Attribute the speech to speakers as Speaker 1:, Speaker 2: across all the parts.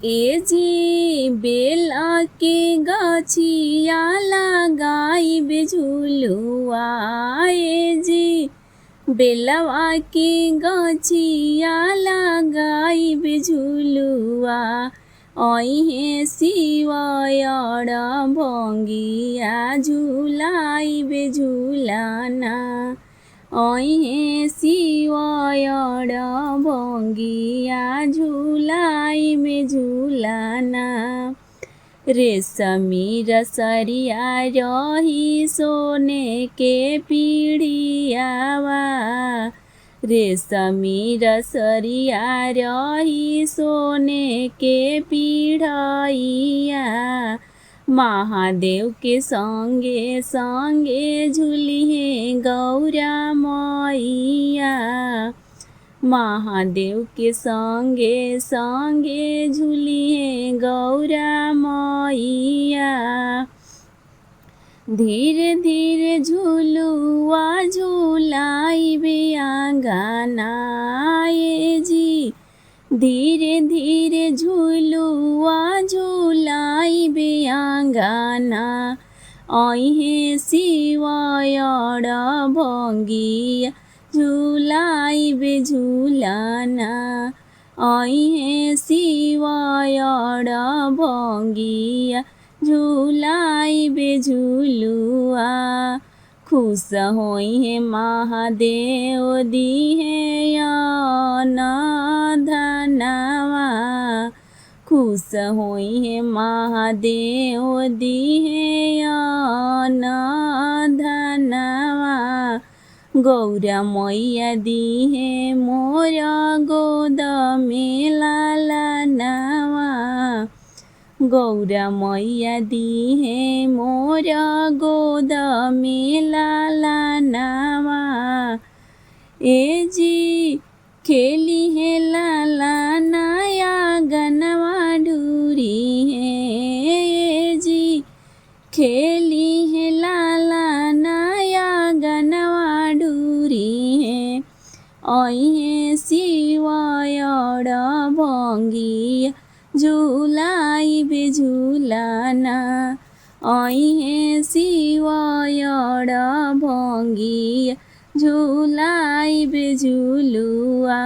Speaker 1: ए जी बेला के गछिया लगाइबे झुलुआ। ए जी बेलवा के गछिया लगाइबे झुलुआ। अइहे शिवयर भंगिया झुलाइबे झुलाना। अइहे शिवयर भंगिया झुलाइबे झुलाना। रेशमी रसरिया रही सोने के पीढ़ियावा। रेशमी रसरिया रही सोने के पीढ़िया। महादेव के संगे संगे झूलिहे गौरा मैया। महादेव के संगे संगे झूलिहे गौरा मैया। धीरे धीरे झुलुआ झुलाइबे आंगना। ए जी धीरे धीरे झुलुआ झुलाइबे आंगना। अइहे शिवयर भंगिया झुलाइबे झुलाना। अइहे शिवयर भंगिया झुलाइबे झुलुआ। खुश होइहे महादेव दिहे अन्न धनवा। खुश होइहे महादेव दिहे अन्न धनवा। गौरा मैया दिहे मोर गोद में लालनवा। गौरा मैया दिहे मोर गोद में लालनवा। ए जी खेली है लालना आंगनवा ढूरी है। ए जी खेली है लालना आंगनवा ढूरी है। अइहे शिवयर भंगिया झुलाइबे झुलाना। अइहे शिवयर भंगिया झुलाइबे झुलुआ।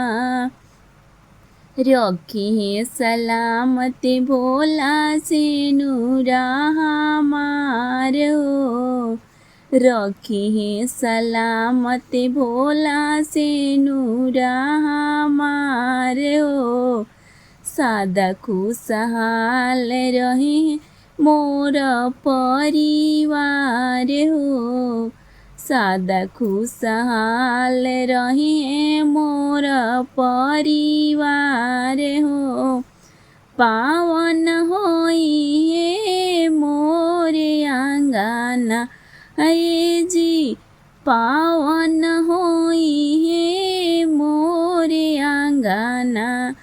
Speaker 1: रखिहे सलामत भोला सिनुरा हमार हो। रखिहे सलामत भोला सिनुरा हमार हो। सदा खुशहाल रहे मोर परिवार हो। सदा खुशहाल रहे मोर परिवार हो। पावन होइहे मोरे आंगना। ए जी पावन होइहे मोरे आंगना।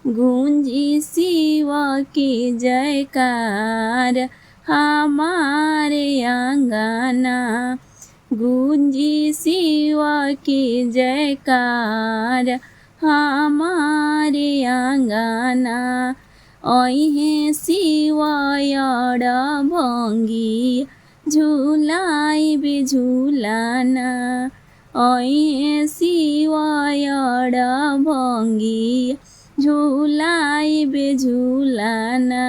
Speaker 1: गूंजी शिव की जयकार हमारे आंगना। गूंजी शिव की जयकार हमारे आंगना। अइहे शिवयर भंगिया झुलाइबे झुलाना। अइहे शिवयर भंगिया झुलाइबे झुलाना।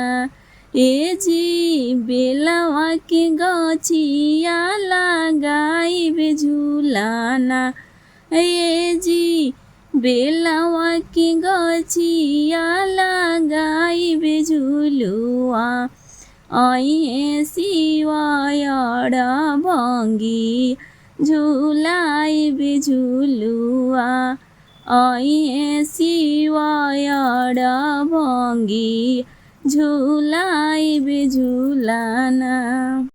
Speaker 1: ए जी बेलवा के गछिया लगाइबे झुलाना। ए जी बेलवा के गछिया लगाइबे झुलुआ। अइहे शिवयर भंगिया झुलाइबे झुलुआ। अइहे शिवयर भंगिया झुलाइबे झुलाना।